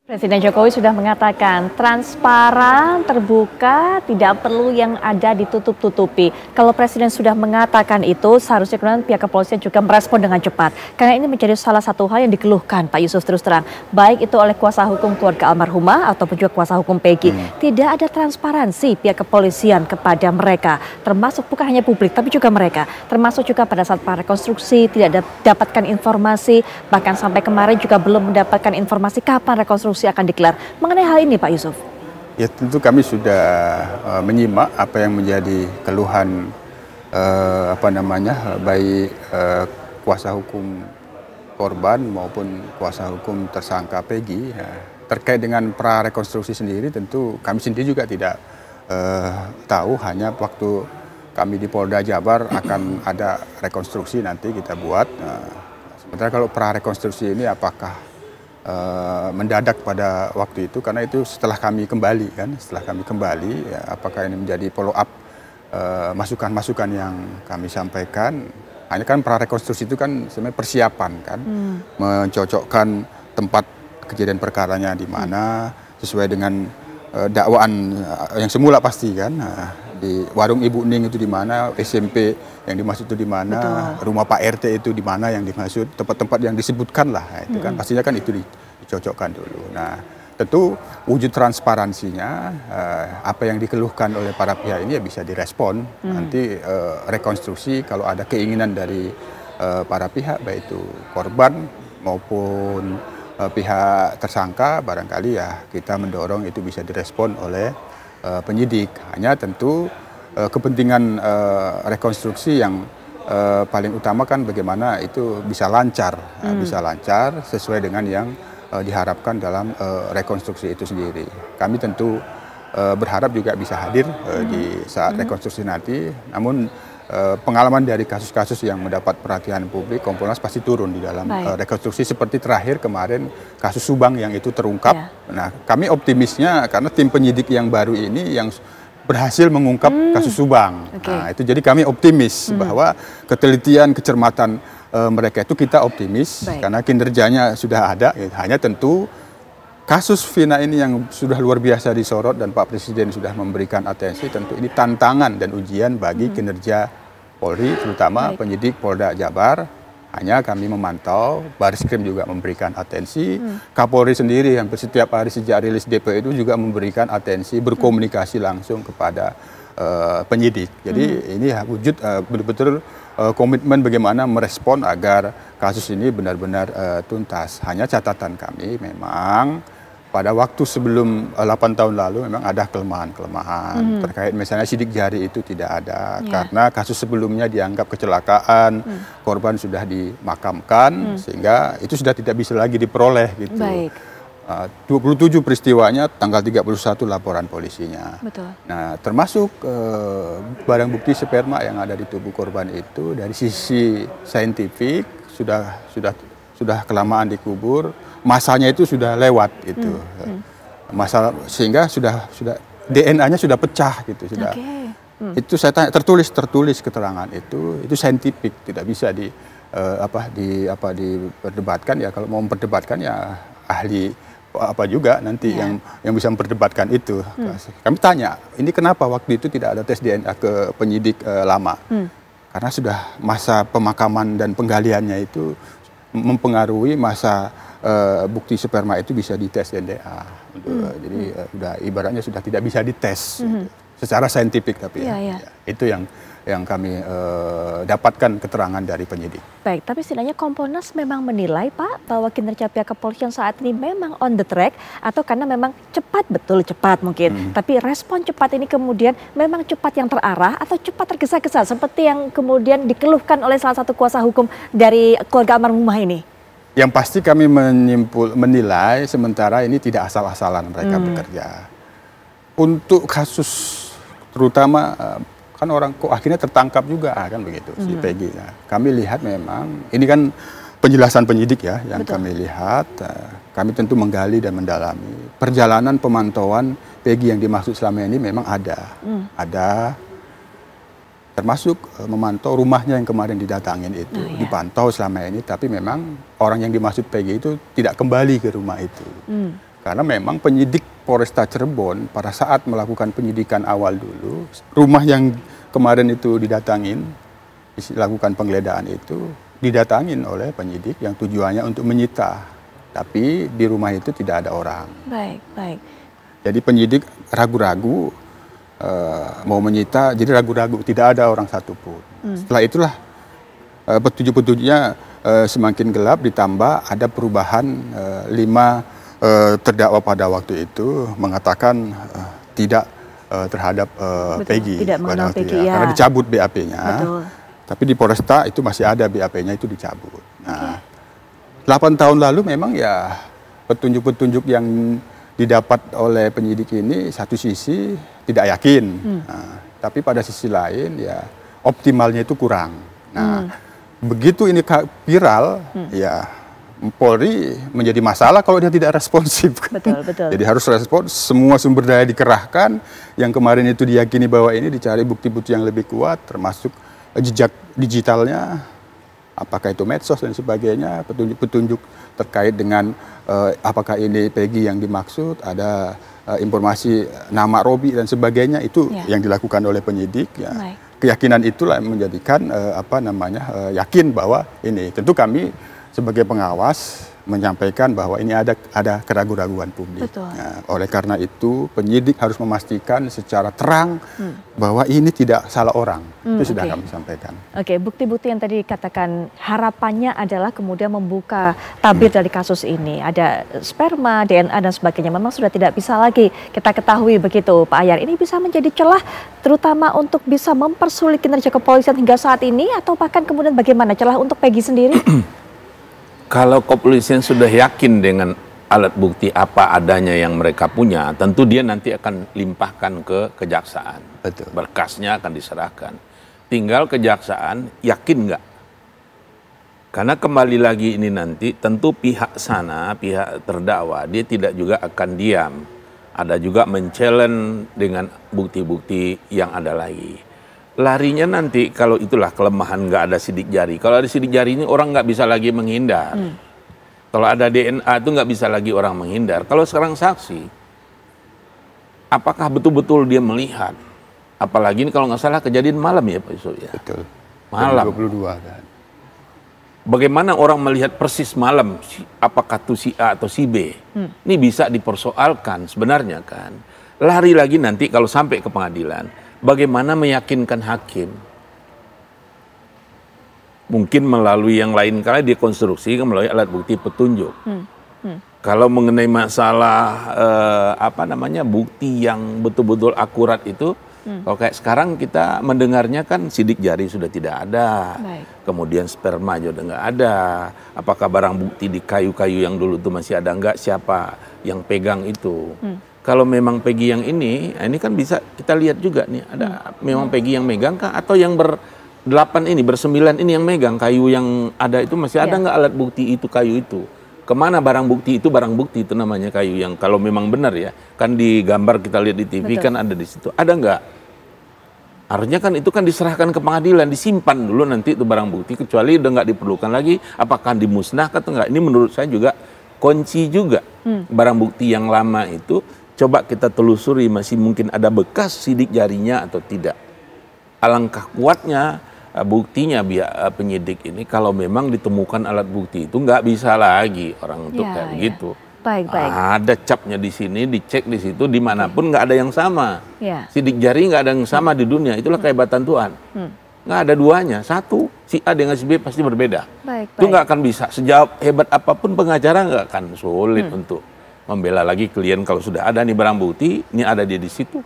Presiden Jokowi sudah mengatakan transparan, terbuka, tidak perlu yang ada ditutup-tutupi. Kalau Presiden sudah mengatakan itu, seharusnya kemudian pihak kepolisian juga merespon dengan cepat. Karena ini menjadi salah satu hal yang dikeluhkan Pak Yusuf terus terang. Baik itu oleh kuasa hukum keluarga almarhumah ataupun juga kuasa hukum Peggy. Tidak ada transparansi pihak kepolisian kepada mereka. Termasuk bukan hanya publik, tapi juga mereka. Termasuk juga pada saat rekonstruksi, tidak dapatkan informasi. Bahkan sampai kemarin juga belum mendapatkan informasi kapan rekonstruksi akan digelar. Mengenai hal ini Pak Yusuf. Ya tentu kami sudah menyimak apa yang menjadi keluhan baik kuasa hukum korban maupun kuasa hukum tersangka Peggy. Terkait dengan prarekonstruksi sendiri tentu kami sendiri juga tidak tahu, hanya waktu kami di Polda Jabar akan ada rekonstruksi nanti kita buat. Sementara kalau prarekonstruksi ini apakah mendadak pada waktu itu, karena itu setelah kami kembali ya, apakah ini menjadi follow up masukan-masukan yang kami sampaikan. Hanya kan prarekonstruksi itu kan sebenarnya persiapan kan, mencocokkan tempat kejadian perkaranya di mana sesuai dengan dakwaan yang semula pasti kan. Di warung Ibu Ning itu di mana, SMP yang dimaksud itu di mana, rumah Pak RT itu di mana yang dimaksud, tempat-tempat yang disebutkan lah, itu kan pastinya kan itu dicocokkan dulu. Nah tentu wujud transparansinya, apa yang dikeluhkan oleh para pihak ini ya bisa direspon. Nanti rekonstruksi kalau ada keinginan dari para pihak, baik itu korban maupun pihak tersangka, barangkali ya kita mendorong itu bisa direspon oleh penyidik. Hanya tentu kepentingan rekonstruksi yang paling utama kan bagaimana itu bisa lancar, sesuai dengan yang diharapkan dalam rekonstruksi itu sendiri. Kami tentu berharap juga bisa hadir di saat rekonstruksi nanti. Namun pengalaman dari kasus-kasus yang mendapat perhatian publik, Kompolnas pasti turun di dalam rekonstruksi, seperti terakhir kemarin kasus Subang yang itu terungkap. Nah kami optimisnya karena tim penyidik yang baru ini yang berhasil mengungkap kasus Subang. Nah itu jadi kami optimis bahwa ketelitian, kecermatan mereka itu kita optimis karena kinerjanya sudah ada. Hanya tentu kasus Vina ini yang sudah luar biasa disorot dan Pak Presiden sudah memberikan atensi, tentu ini tantangan dan ujian bagi kinerja Polri, terutama penyidik Polda Jabar. Hanya kami memantau, Bareskrim juga memberikan atensi, Kapolri sendiri hampir setiap hari sejak rilis DP itu juga memberikan atensi, berkomunikasi langsung kepada penyidik. Jadi ini wujud betul-betul komitmen bagaimana merespon agar kasus ini benar-benar tuntas. Hanya catatan kami memang pada waktu sebelum 8 tahun lalu memang ada kelemahan-kelemahan terkait misalnya sidik jari itu tidak ada karena kasus sebelumnya dianggap kecelakaan, korban sudah dimakamkan sehingga itu sudah tidak bisa lagi diperoleh gitu. 27 peristiwanya, tanggal 31 laporan polisinya. Nah termasuk barang bukti sperma yang ada di tubuh korban itu dari sisi saintifik sudah kelamaan dikubur, masanya itu sudah lewat itu, masa sehingga sudah DNA-nya sudah pecah gitu, sudah. Itu saya tanya, tertulis keterangan itu saintifik, tidak bisa diperdebatkan ya. Kalau mau memperdebatkan ya ahli apa juga nanti yang bisa memperdebatkan itu. Kami tanya, ini kenapa waktu itu tidak ada tes DNA ke penyidik lama? Karena sudah masa pemakaman dan penggaliannya itu mempengaruhi masa bukti sperma itu bisa dites DNA. Jadi ibaratnya sudah tidak bisa dites secara saintifik, tapi itu yang kami dapatkan keterangan dari penyidik. Baik, tapi setidaknya Kompolnas memang menilai Pak bahwa kinerja pihak kepolisian saat ini memang on the track, atau karena memang cepat mungkin, tapi respon cepat ini kemudian memang cepat yang terarah atau cepat tergesa-gesa seperti yang kemudian dikeluhkan oleh salah satu kuasa hukum dari keluarga almarhumah ini? Yang pasti kami menilai sementara ini tidak asal-asalan mereka bekerja. Untuk kasus terutama kan orang kok akhirnya tertangkap juga kan begitu si Peggy. Nah, kami lihat memang ini kan penjelasan penyidik ya yang kami lihat. Kami tentu menggali dan mendalami perjalanan pemantauan Peggy yang dimaksud selama ini memang ada termasuk memantau rumahnya yang kemarin didatangin itu, dipantau selama ini, tapi memang orang yang dimaksud Peggy itu tidak kembali ke rumah itu. Karena memang penyidik Polresta Cirebon pada saat melakukan penyidikan awal dulu, rumah yang kemarin itu dilakukan penggeledahan itu, didatangin oleh penyidik yang tujuannya untuk menyita. Tapi di rumah itu tidak ada orang. Baik, baik. Jadi penyidik ragu-ragu mau menyita, jadi ragu-ragu, tidak ada orang satupun. Setelah itulah petunjuk-petunjuknya semakin gelap, ditambah ada perubahan 5 terdakwa pada waktu itu mengatakan tidak terhadap Peggy. Tidak mengenal Peggy, ya. Karena dicabut BAP-nya. Betul. Tapi di Polresta itu masih ada BAP-nya, itu dicabut. Nah, 8 tahun lalu memang ya petunjuk-petunjuk yang didapat oleh penyidik ini satu sisi tidak yakin. Nah, tapi pada sisi lain ya optimalnya itu kurang. Nah, begitu ini viral, ya Polri menjadi masalah kalau dia tidak responsif. Betul, betul. Jadi harus respons, semua sumber daya dikerahkan. Yang kemarin itu diyakini bahwa ini dicari bukti-bukti yang lebih kuat, termasuk jejak digitalnya, apakah itu medsos dan sebagainya, petunjuk-petunjuk terkait dengan apakah ini Peggy yang dimaksud, ada informasi nama Robi dan sebagainya, itu yang dilakukan oleh penyidik. Ya. Keyakinan itulah yang menjadikan yakin bahwa ini. Tentu kami sebagai pengawas menyampaikan bahwa ini ada keraguan-raguan publik. Nah, oleh karena itu penyidik harus memastikan secara terang bahwa ini tidak salah orang. Itu sudah kami sampaikan. Oke, bukti-bukti yang tadi dikatakan harapannya adalah kemudian membuka tabir dari kasus ini. Ada sperma, DNA dan sebagainya. Memang sudah tidak bisa lagi kita ketahui begitu, Pak Ahyar. Ini bisa menjadi celah terutama untuk bisa mempersulit kinerja kepolisian hingga saat ini, atau bahkan kemudian bagaimana celah untuk Peggy sendiri? Kalau kepolisian sudah yakin dengan alat bukti apa adanya yang mereka punya, tentu dia nanti akan limpahkan ke kejaksaan. Betul. Berkasnya akan diserahkan. Tinggal kejaksaan yakin nggak? Karena kembali lagi ini nanti tentu pihak sana, pihak terdakwa, dia tidak juga akan diam. Ada juga men-challenge dengan bukti-bukti yang ada lagi. Larinya nanti kalau itulah kelemahan nggak ada sidik jari. Kalau ada sidik jari ini orang nggak bisa lagi menghindar. Kalau ada DNA itu nggak bisa lagi orang menghindar. Kalau sekarang saksi, apakah betul-betul dia melihat? Apalagi ini kalau nggak salah kejadian malam ya Pak Yusuf ya. Betul. Malam. 22 kan. Bagaimana orang melihat persis malam, apakah itu si A atau si B? Ini bisa dipersoalkan sebenarnya kan. Lari lagi nanti kalau sampai ke pengadilan. Bagaimana meyakinkan hakim? Mungkin melalui yang lain kali dikonstruksi melalui alat bukti petunjuk. Kalau mengenai masalah bukti yang betul-betul akurat itu, kalau kayak sekarang kita mendengarnya kan sidik jari sudah tidak ada, kemudian sperma juga nggak ada. Apakah barang bukti di kayu-kayu yang dulu itu masih ada nggak? Siapa yang pegang itu? Kalau memang Peggy yang ini kan bisa kita lihat juga nih, ada memang Peggy yang megang kah, atau yang bersembilan ini yang megang kayu yang ada itu masih ada nggak alat bukti itu kayu itu? Kemana barang bukti itu namanya kayu yang kalau memang benar ya, kan di gambar kita lihat di TV kan ada di situ, ada nggak? Harusnya kan itu kan diserahkan ke pengadilan, disimpan dulu nanti itu barang bukti, kecuali udah nggak diperlukan lagi, apakah dimusnahkan atau nggak? Ini menurut saya juga kunci juga barang bukti yang lama itu. Coba kita telusuri masih mungkin ada bekas sidik jarinya atau tidak. Alangkah kuatnya buktinya penyidik ini kalau memang ditemukan alat bukti itu nggak bisa lagi orang untuk kayak begitu. Baik. Ada capnya di sini, dicek di situ, dimanapun nggak ada yang sama. Sidik jari nggak ada yang sama di dunia. Itulah kehebatan Tuhan. Nggak ada duanya. Satu, si A dengan si B pasti berbeda. Itu nggak akan bisa. Sejauh hebat apapun pengacara nggak akan sulit untuk membela lagi klien kalau sudah ada nih barang bukti, ini ada dia di situ.